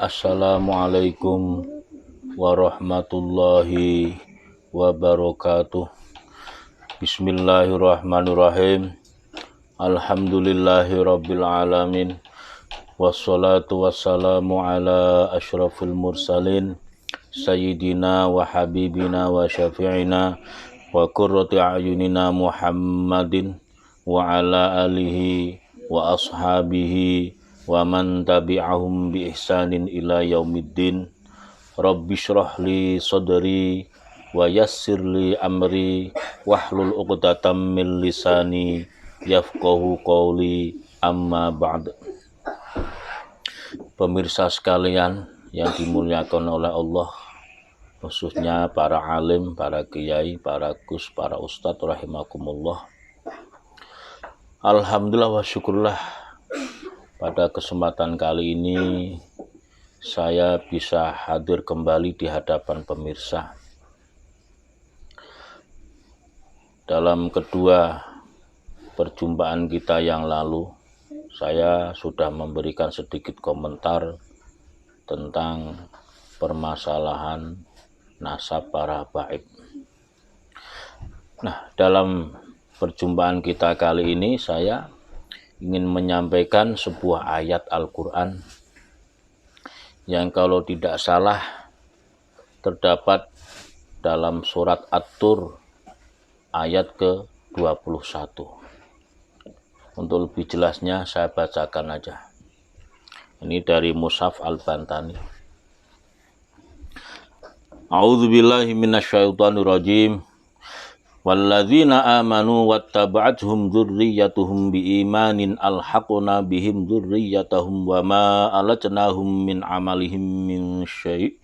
Assalamualaikum warahmatullahi wabarakatuh. Bismillahirrahmanirrahim. Alhamdulillahirabbil alamin. Wassalatu wassalamu ala asyrafil mursalin sayyidina wa habibina wa syafi'ina wa qurrati a'yunina Muhammadin wa ala alihi wa ashabihi wa man tabi'ahum bi ihsanin ila yaumiddin. Rabbi shrah li sadri wa yassir li amri wahlul 'uqdatam min lisani yafqahu qawli, amma ba'd. Pemirsa sekalian yang dimuliakan oleh Allah, khususnya para alim, para kiai, para gus, para ustadz rahimakumullah. Alhamdulillah wa syukurlah, pada kesempatan kali ini saya bisa hadir kembali di hadapan pemirsa. Dalam kedua perjumpaan kita yang lalu, saya sudah memberikan sedikit komentar tentang permasalahan nasab para habaib. Nah, dalam perjumpaan kita kali ini saya ingin menyampaikan sebuah ayat Al-Quran yang kalau tidak salah terdapat dalam surat At-Tur ayat ke-21. Untuk lebih jelasnya saya bacakan aja. Ini dari Mushaf Al-Bantani. A'udzubillahi minasyaitonirrajim. Walladzina amanu wattaba'athum dzurriyyatuhum biimanin alhaqna bihim dzurriyyatahum wama alatnahum min amalihim min syai'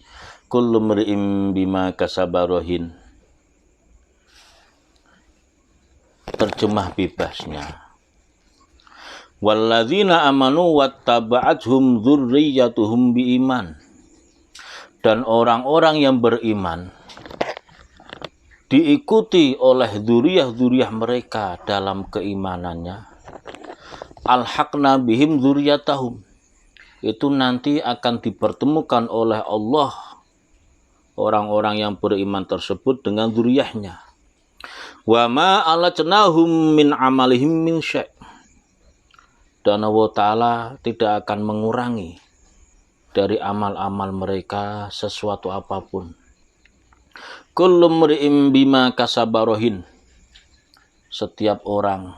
kullu mri'in bima kasaba rahin. Terjemah bebasnya, walladzina amanu wattaba'athum dzurriyyatuhum biiman, dan orang-orang yang beriman diikuti oleh dzurriyyah mereka dalam keimanannya. Alhaqna bihim dzurriyyatahum, itu nanti akan dipertemukan oleh Allah orang-orang yang beriman tersebut dengan dzurriyyahnya. Wa ma alatnahum min amalihim min syai', dan Allah Ta'ala tidak akan mengurangi dari amal-amal mereka sesuatu apapun. Kullu mri'in bima kasaba rahin, setiap orang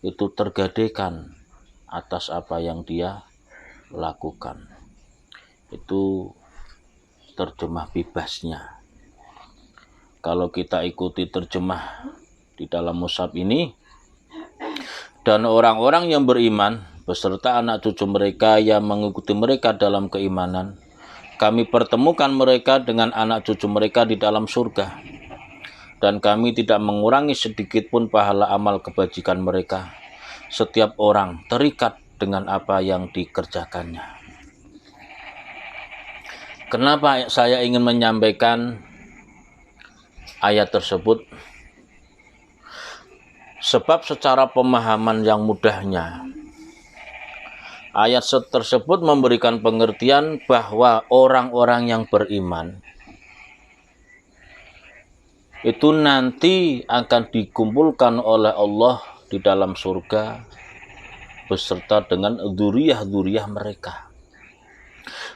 itu tergadaikan atas apa yang dia lakukan. Itu terjemah bebasnya. Kalau kita ikuti terjemah di dalam mushaf ini, dan orang-orang yang beriman beserta anak cucu mereka yang mengikuti mereka dalam keimanan, kami pertemukan mereka dengan anak cucu mereka di dalam surga, dan kami tidak mengurangi sedikit pun pahala amal kebajikan mereka. Setiap orang terikat dengan apa yang dikerjakannya. Kenapa saya ingin menyampaikan ayat tersebut? Sebab secara pemahaman yang mudahnya, ayat tersebut memberikan pengertian bahwa orang-orang yang beriman itu nanti akan dikumpulkan oleh Allah di dalam surga beserta dengan dzurriyyah mereka.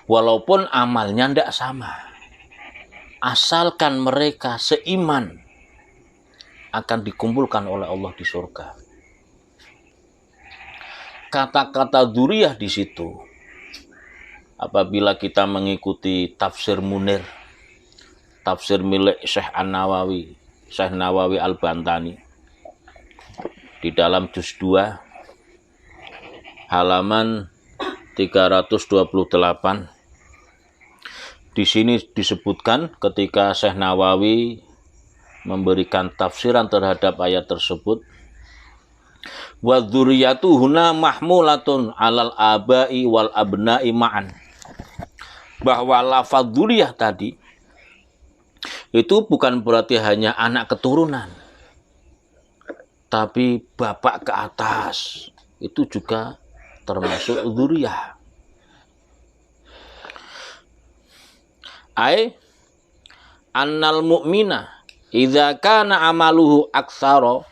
Walaupun amalnya tidak sama, asalkan mereka seiman, akan dikumpulkan oleh Allah di surga. Kata-kata dzurriyyah di situ, apabila kita mengikuti tafsir Munir, tafsir milik Syekh Nawawi Al-Bantani, di dalam juz 2 halaman 328, di sini disebutkan ketika Syekh Nawawi memberikan tafsiran terhadap ayat tersebut, wa dzurriyyatu huna mahmulatun alal abai wal abna'i ma'an, bahwa lafaz dzurriyyah tadi itu bukan berarti hanya anak keturunan, tapi bapak ke atas itu juga termasuk dzurriyyah. Ai annal mu'mina idza kana amaluhu aktsara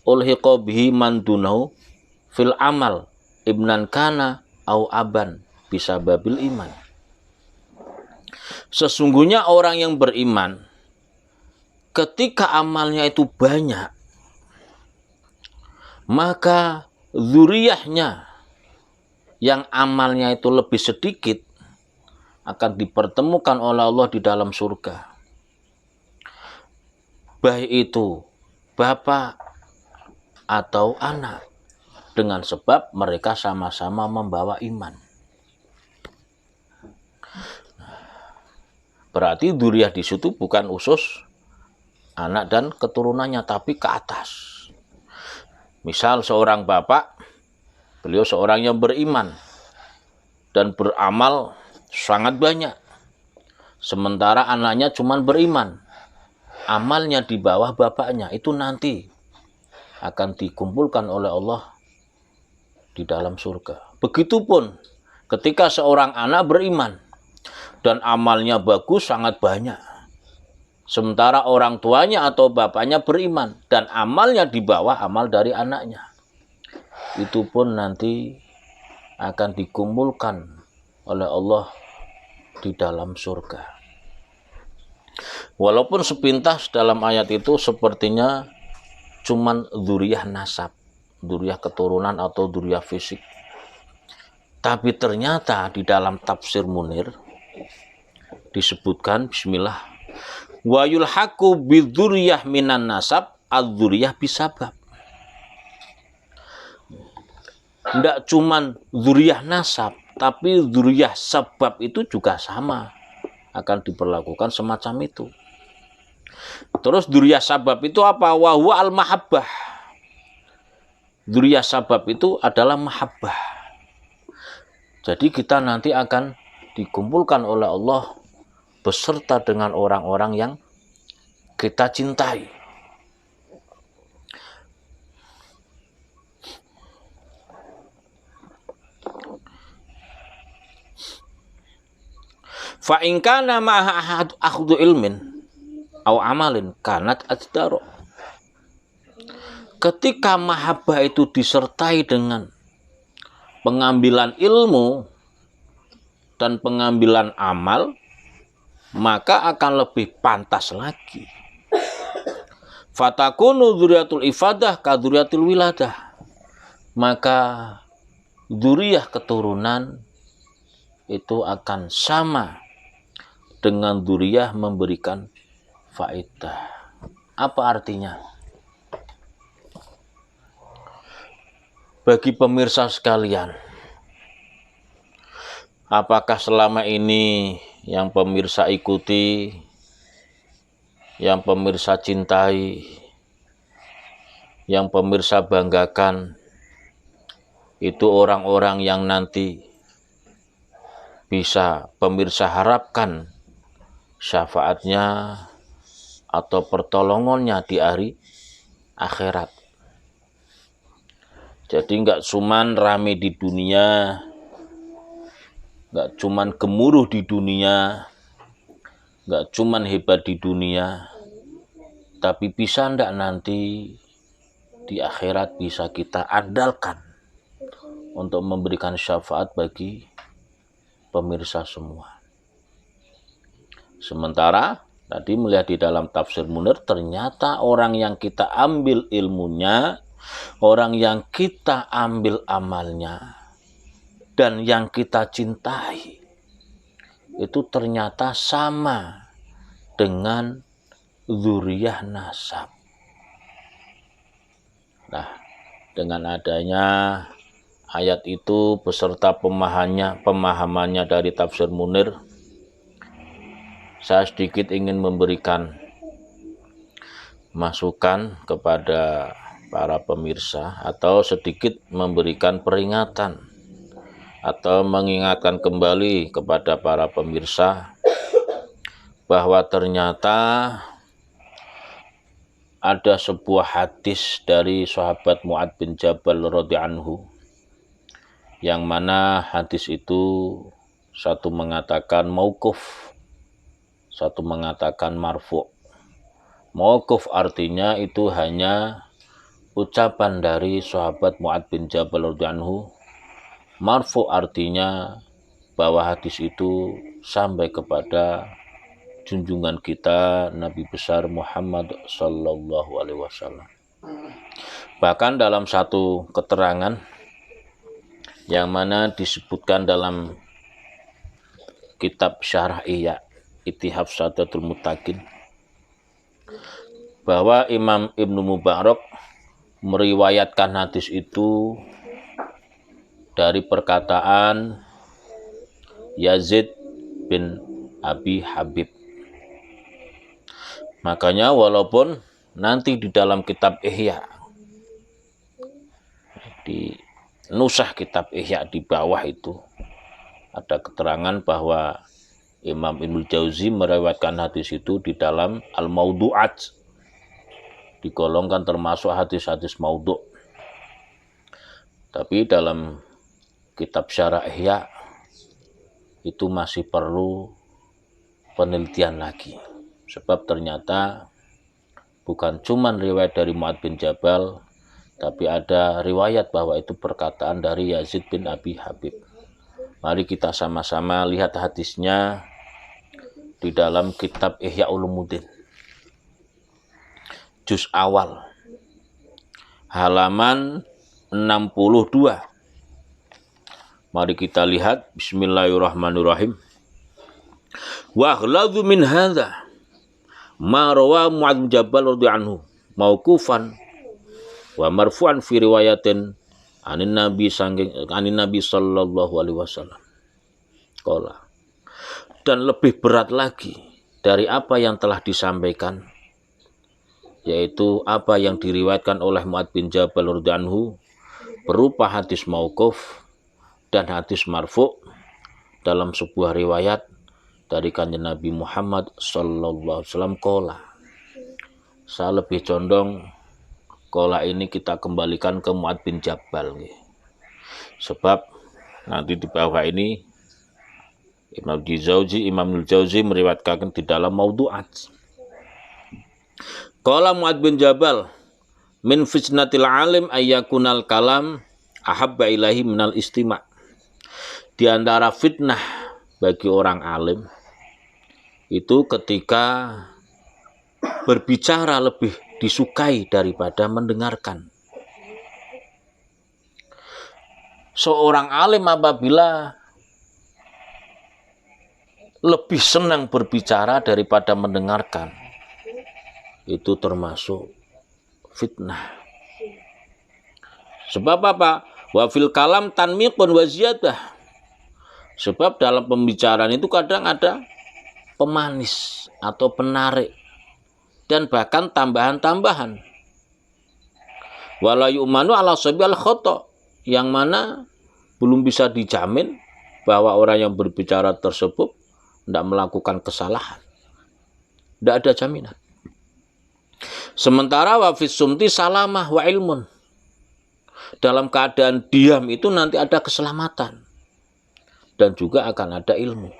ulhiqa bihi man dunahu fil amal ibnan kana au aban bisababil iman. Sesungguhnya orang yang beriman ketika amalnya itu banyak, maka zuriyahnya yang amalnya itu lebih sedikit akan dipertemukan oleh Allah di dalam surga. Baik itu bapak atau anak, dengan sebab mereka sama-sama membawa iman. Berarti dzurriyyah di situ bukan usus anak dan keturunannya, tapi ke atas. Misal seorang bapak, beliau seorang yang beriman dan beramal sangat banyak. Sementara anaknya cuma beriman, amalnya di bawah bapaknya, itu nanti akan dikumpulkan oleh Allah di dalam surga. Begitupun ketika seorang anak beriman dan amalnya bagus sangat banyak, sementara orang tuanya atau bapaknya beriman dan amalnya di bawah amal dari anaknya, itu pun nanti akan dikumpulkan oleh Allah di dalam surga. Walaupun sepintas dalam ayat itu sepertinya cuman dzurriyyah nasab, dzurriyyah keturunan atau dzurriyyah fisik. Tapi ternyata di dalam tafsir Munir disebutkan bismillah wa yulhaqu bidzurriyyah minan nasab adzurriyyah bisabab. Tidak cuman dzurriyyah nasab, tapi dzurriyyah sabab itu juga sama, akan diperlakukan semacam itu. Terus dzurriyyah sabab itu apa? Wa huwa al-mahabbah. Dzurriyyah sabab itu adalah mahabbah. Jadi kita nanti akan dikumpulkan oleh Allah beserta dengan orang-orang yang kita cintai. Fa in kana ma'a akhdhu ilmin au amalin kanat ajdaro. Ketika mahabbah itu disertai dengan pengambilan ilmu dan pengambilan amal, maka akan lebih pantas lagi. Fatakunu dzurriyyatul ifadah ka dzurriyyatil wiladah. Maka dzurriyyah keturunan itu akan sama dengan dzurriyyah memberikan faedah. Apa artinya? Bagi pemirsa sekalian, apakah selama ini yang pemirsa ikuti, yang pemirsa cintai, yang pemirsa banggakan, itu orang-orang yang nanti bisa pemirsa harapkan syafaatnya atau pertolongannya di hari akhirat. Jadi nggak cuman rame di dunia, nggak cuman gemuruh di dunia, nggak cuman hebat di dunia, tapi bisa ndak nanti di akhirat bisa kita andalkan untuk memberikan syafaat bagi pemirsa semua. Sementara tadi melihat di dalam tafsir Munir, ternyata orang yang kita ambil ilmunya, orang yang kita ambil amalnya, dan yang kita cintai, itu ternyata sama dengan dzurriyyah nasab. Nah, dengan adanya ayat itu beserta pemahamannya dari tafsir Munir, saya sedikit ingin memberikan masukan kepada para pemirsa, atau sedikit memberikan peringatan atau mengingatkan kembali kepada para pemirsa bahwa ternyata ada sebuah hadis dari sahabat Mu'adz bin Jabal radhiyallahu anhu, yang mana hadis itu satu mengatakan mauquf, satu mengatakan marfu'. Mauquf artinya itu hanya ucapan dari sahabat Mu'adz bin Jabal radhiyallahu anhu. Marfu' artinya bahwa hadis itu sampai kepada junjungan kita Nabi besar Muhammad sallallahu alaihi wasallam. Bahkan dalam satu keterangan yang mana disebutkan dalam kitab Syarah Ihya Ittihaf Sadatul Muttaqin, bahwa Imam Ibnu Mubarak meriwayatkan hadis itu dari perkataan Yazid bin Abi Habib. Makanya walaupun nanti di dalam kitab Ihya, di nusah kitab Ihya di bawah itu ada keterangan bahwa Imam Ibnu Jauzi meriwayatkan hadis itu di dalam Al-Maudu'at, digolongkan termasuk hadis-hadis maudhu'. Tapi dalam kitab Syarah Ihya itu masih perlu penelitian lagi, sebab ternyata bukan cuma riwayat dari Mu'adz bin Jabal, tapi ada riwayat bahwa itu perkataan dari Yazid bin Abi Habib. Mari kita sama-sama lihat hadisnya di dalam kitab Ihya Ulumuddin, juz awal, halaman 62. Mari kita lihat. Bismillahirrahmanirrahim. Wa aghladu min hadza ma rawa Mu'adz bin Jabal radhiyallahu anhu mauqufan wa marfu'an fi riwayatin anin Nabi sallallahu alaihi wasallam. Qala. Dan lebih berat lagi dari apa yang telah disampaikan, yaitu apa yang diriwayatkan oleh Mu'adz bin Jabal radhiyallahu anhu berupa hadis mauquf dan hadis marfu' dalam sebuah riwayat dari kanjeng Nabi Muhammad sallallahu alaihi wasallam. Qala. Saya lebih condong qala ini kita kembalikan ke Mu'adz bin Jabal, sebab nanti di bawah ini Imam Al-Jauzi meriwayatkan di dalam Maudu'at. Qala Mu'adz bin Jabal, min fitnatil alim ayyakunal kalam ahabba ilahi minal istima'. Di antara fitnah bagi orang alim itu ketika berbicara lebih disukai daripada mendengarkan. Seorang alim apabila lebih senang berbicara daripada mendengarkan, itu termasuk fitnah. Sebab apa? Wa fil kalam tanmiqun wa ziyadah. Sebab dalam pembicaraan itu kadang ada pemanis atau penarik dan bahkan tambahan-tambahan. Wala yu'manu ala sabil khata, yang mana belum bisa dijamin bahwa orang yang berbicara tersebut tidak melakukan kesalahan. Tidak ada jaminan. Sementara wa fis sumti salamah wa ilmun. Dalam keadaan diam itu nanti ada keselamatan dan juga akan ada ilmu.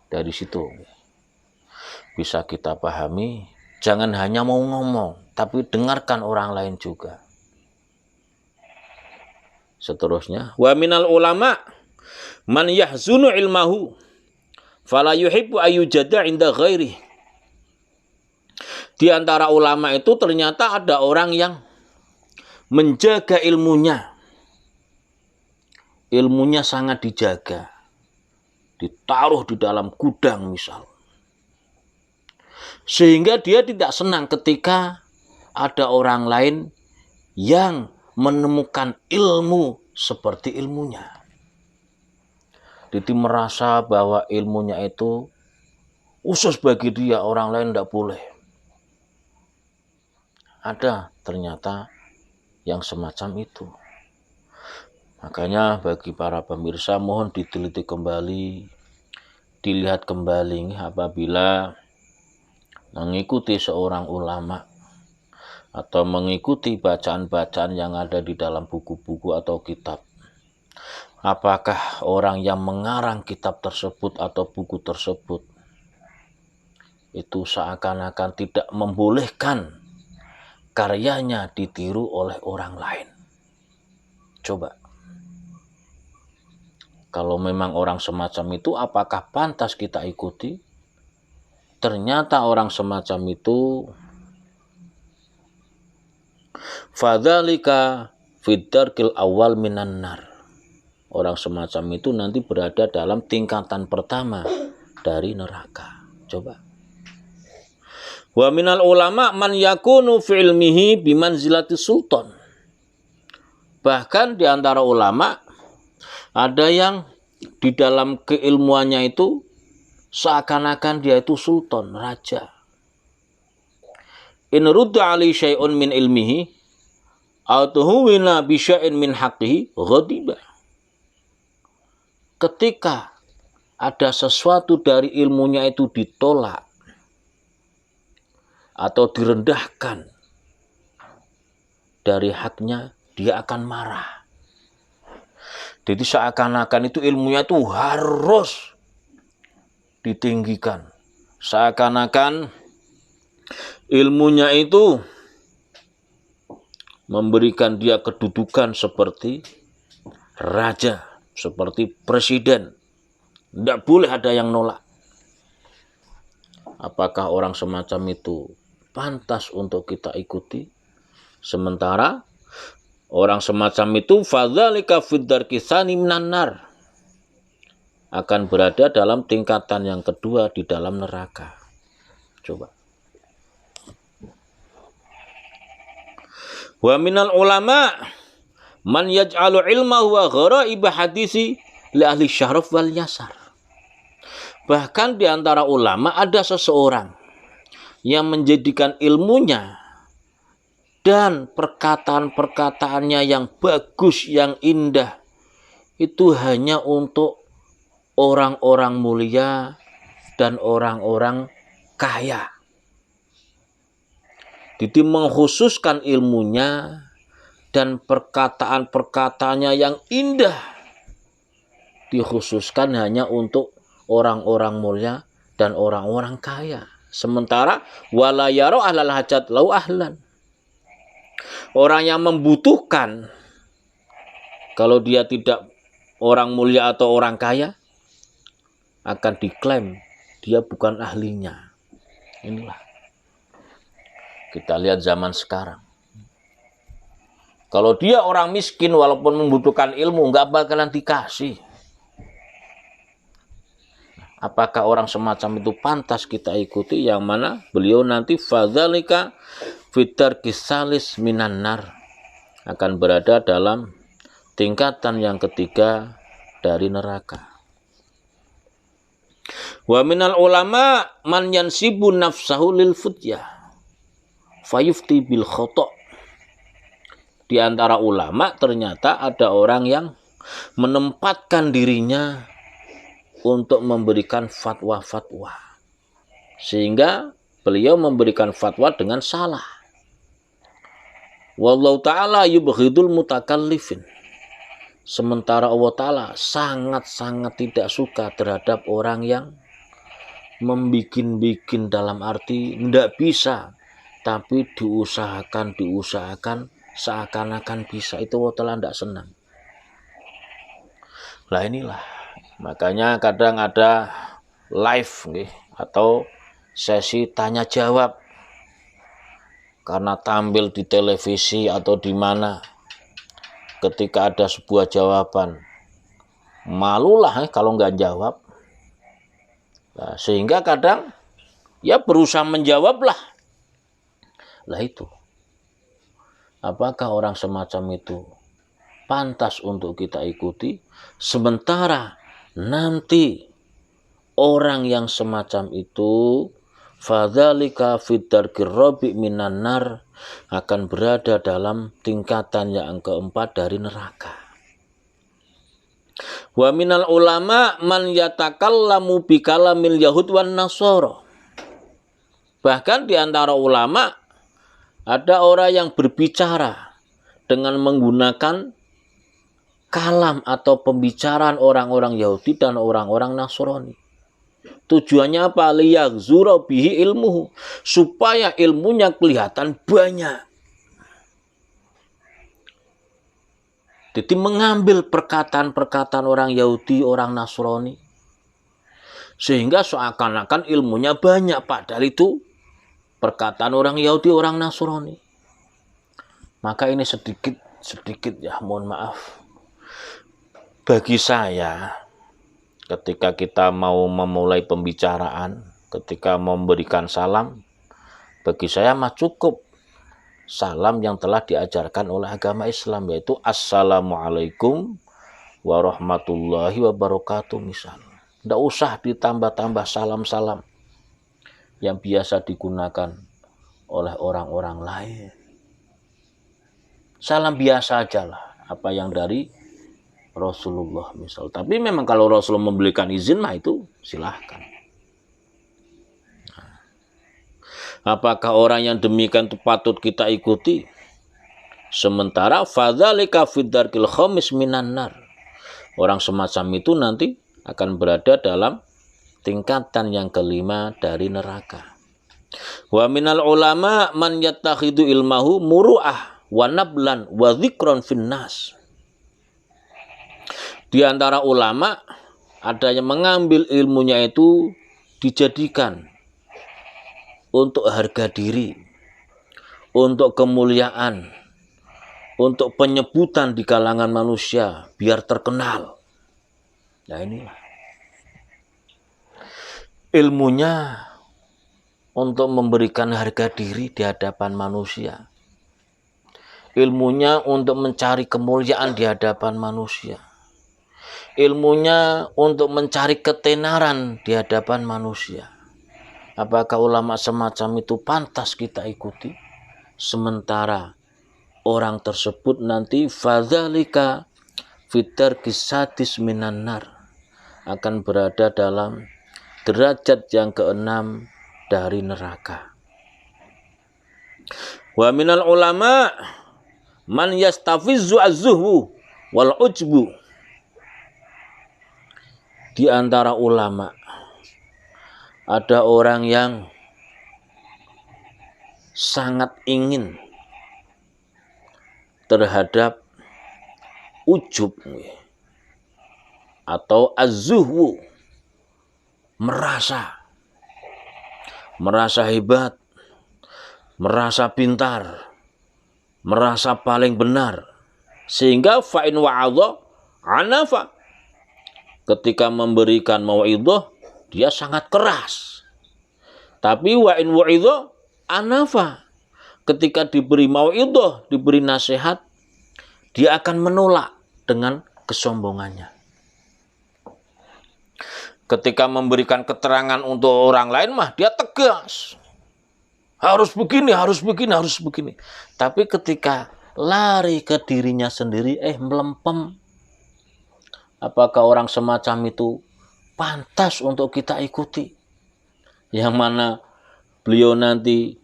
Dari situ bisa kita pahami, jangan hanya mau ngomong, tapi dengarkan orang lain juga. Seterusnya, wa minal ulama man yahzunu ilmahu fala yuhibbu ayyujada inda ghairi. Di antara ulama itu ternyata ada orang yang menjaga ilmunya. Ilmunya sangat dijaga, ditaruh di dalam gudang misal. Sehingga dia tidak senang ketika ada orang lain yang menemukan ilmu seperti ilmunya. Jadi merasa bahwa ilmunya itu khusus bagi dia, orang lain tidak boleh. Ada ternyata yang semacam itu. Makanya bagi para pemirsa mohon diteliti kembali, dilihat kembali apabila mengikuti seorang ulama atau mengikuti bacaan-bacaan yang ada di dalam buku-buku atau kitab. Apakah orang yang mengarang kitab tersebut atau buku tersebut itu seakan-akan tidak membolehkan karyanya ditiru oleh orang lain? Coba. Kalau memang orang semacam itu, apakah pantas kita ikuti? Ternyata orang semacam itu fadzalika fidarkil awal minan nar. Orang semacam itu nanti berada dalam tingkatan pertama dari neraka. Coba. Wa minal ulama man yakunu fi ilmihi bimanzilati sultan. Bahkan di antara ulama ada yang di dalam keilmuannya itu seakan-akan dia itu sultan, raja. In rudda ali syai'un min ilmihi aw tuhuwina bi syai'in min haqqihi ghadiba. Ketika ada sesuatu dari ilmunya itu ditolak atau direndahkan dari haknya, dia akan marah. Jadi seakan-akan itu ilmunya itu harus ditinggikan. Seakan-akan ilmunya itu memberikan dia kedudukan seperti raja, seperti presiden. Tidak boleh ada yang nolak. Apakah orang semacam itu pantas untuk kita ikuti? Sementara orang semacam itu fadzalika fiddarki tsani minan nar, akan berada dalam tingkatan yang kedua di dalam neraka. Coba. Wa minal ulama man yaj'alu ilmahu wa gharaib hadisi li ahli syaraf wal yasar. Bahkan di antara ulama ada seseorang yang menjadikan ilmunya dan perkataan-perkataannya yang bagus, yang indah, itu hanya untuk orang-orang mulia dan orang-orang kaya. Jadi mengkhususkan ilmunya dan perkataan-perkataannya yang indah dikhususkan hanya untuk orang-orang mulia dan orang-orang kaya. Sementara wala yaro ahlal hajat lau ahlan. Orang yang membutuhkan, kalau dia tidak orang mulia atau orang kaya, akan diklaim dia bukan ahlinya. Inilah. Kita lihat zaman sekarang. Kalau dia orang miskin walaupun membutuhkan ilmu, nggak bakalan dikasih. Apakah orang semacam itu pantas kita ikuti? Yang mana beliau nanti fadzalika fidarki salis minan nar, akan berada dalam tingkatan yang ketiga dari neraka. Wa minal ulama man yansibu nafsahu lil futyah fayufti bil khata'. Di antara ulama ternyata ada orang yang menempatkan dirinya untuk memberikan fatwa-fatwa, sehingga beliau memberikan fatwa dengan salah. Wallahu ta'ala yubghidul mutakallifin. Sementara Allah Ta'ala sangat-sangat tidak suka terhadap orang yang membikin-bikin, dalam arti tidak bisa, tapi diusahakan seakan-akan bisa. Itu Allah Ta'ala tidak senang. Lah inilah. Makanya kadang ada live atau sesi tanya jawab. Karena tampil di televisi atau di mana, ketika ada sebuah jawaban, malulah kalau nggak jawab. Nah, sehingga kadang ya berusaha menjawablah. Lah itu. Apakah orang semacam itu pantas untuk kita ikuti? Sementara nanti orang yang semacam itu fadzalika fidarkir rabi minan nar, akan berada dalam tingkatan yang keempat dari neraka. Wa minal ulama man yatakallamu bikalamil yahud wan nasara. Bahkan di antara ulama ada orang yang berbicara dengan menggunakan kalam atau pembicaraan orang-orang Yahudi dan orang-orang Nasrani. Tujuannya apa? Liyagzura bihi ilmuhu, supaya ilmunya kelihatan banyak. Jadi mengambil perkataan-perkataan orang Yahudi, orang Nasrani, sehingga seakan-akan ilmunya banyak, padahal itu perkataan orang Yahudi, orang Nasrani. Maka ini sedikit ya, mohon maaf. Bagi saya, ketika kita mau memulai pembicaraan, ketika memberikan salam, bagi saya mah cukup salam yang telah diajarkan oleh agama Islam, yaitu Assalamualaikum warahmatullahi wabarakatuh misalnya. Tidak usah ditambah-tambah salam-salam yang biasa digunakan oleh orang-orang lain. Salam biasa aja lah, apa yang dari Rasulullah misal. Tapi memang kalau Rasulullah memberikan izin mah itu silahkan. Apakah orang yang demikian itu patut kita ikuti? Sementara fadzalika fid-darkil khamis minan nar. Orang semacam itu nanti akan berada dalam tingkatan yang kelima dari neraka. Wa minal ulama man yattakhidu ilmahu muru'ah wa nablan wa dzikron finnas. Di antara ulama ada yang mengambil ilmunya itu dijadikan untuk harga diri, untuk kemuliaan, untuk penyebutan di kalangan manusia, biar terkenal. Nah inilah. Ilmunya untuk memberikan harga diri di hadapan manusia. Ilmunya untuk mencari kemuliaan di hadapan manusia. Ilmunya untuk mencari ketenaran di hadapan manusia. Apakah ulama semacam itu pantas kita ikuti? Sementara orang tersebut nanti fadzalika fitarkis sadis minan nar, akan berada dalam derajat yang keenam dari neraka. Wa minal ulama man yastafizzu az-zuhwu wal ujbu. Di antara ulama ada orang yang sangat ingin terhadap ujub atau az-zuhwu, merasa hebat, merasa pintar, merasa paling benar, sehingga fa'in wa'adha anafa, ketika memberikan mau'idhah dia sangat keras. Tapi wa'in wa'idhah anafa, ketika diberi mau'idhah, diberi nasihat, dia akan menolak dengan kesombongannya. Ketika memberikan keterangan untuk orang lain mah dia tegas. Harus begini, harus begini, harus begini. Tapi ketika lari ke dirinya sendiri, melempem. Apakah orang semacam itu pantas untuk kita ikuti? Yang mana beliau nanti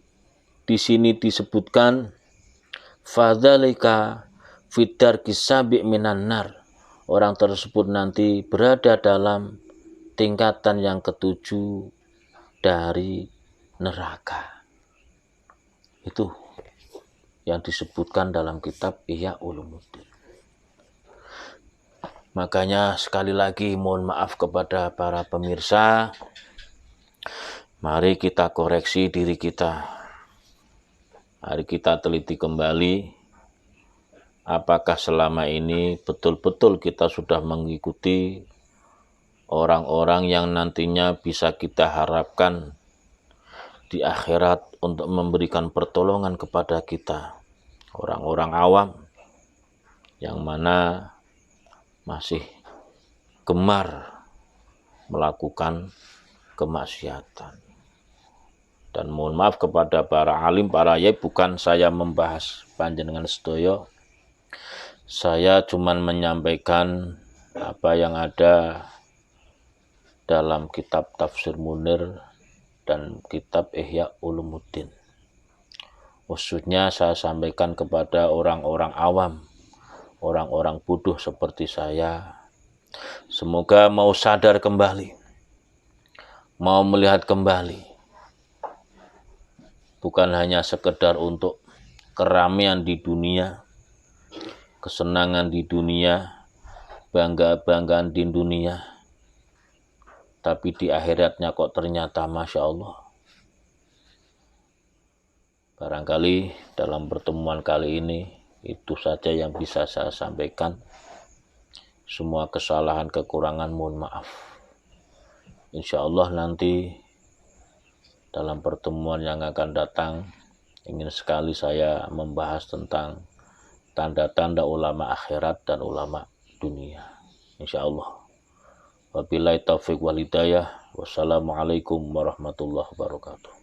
di sini disebutkan fadzalika fitarkis sabi' minan nar. Orang tersebut nanti berada dalam tingkatan yang ketujuh dari neraka. Itu yang disebutkan dalam kitab Ihya Ulumuddin. Makanya sekali lagi mohon maaf kepada para pemirsa. Mari kita koreksi diri kita. Mari kita teliti kembali. Apakah selama ini betul-betul kita sudah mengikuti orang-orang yang nantinya bisa kita harapkan di akhirat untuk memberikan pertolongan kepada kita. Orang-orang awam yang mana masih gemar melakukan kemaksiatan. Dan mohon maaf kepada para alim, para yai, bukan saya membahas panjenengan sedaya. Saya cuma menyampaikan apa yang ada dalam kitab Tafsir Munir dan kitab Ihya Ulumuddin. Maksudnya saya sampaikan kepada orang-orang awam, orang-orang bodoh seperti saya. Semoga mau sadar kembali, mau melihat kembali, bukan hanya sekedar untuk keramaian di dunia, kesenangan di dunia, bangga-banggaan di dunia, tapi di akhiratnya kok ternyata Masya Allah. Barangkali dalam pertemuan kali ini itu saja yang bisa saya sampaikan. Semua kesalahan kekurangan mohon maaf. Insya Allah nanti dalam pertemuan yang akan datang ingin sekali saya membahas tentang tanda-tanda ulama akhirat dan ulama dunia. Insya Allah. Wabillahi taufiq wal hidayah. Wassalamualaikum warahmatullahi wabarakatuh.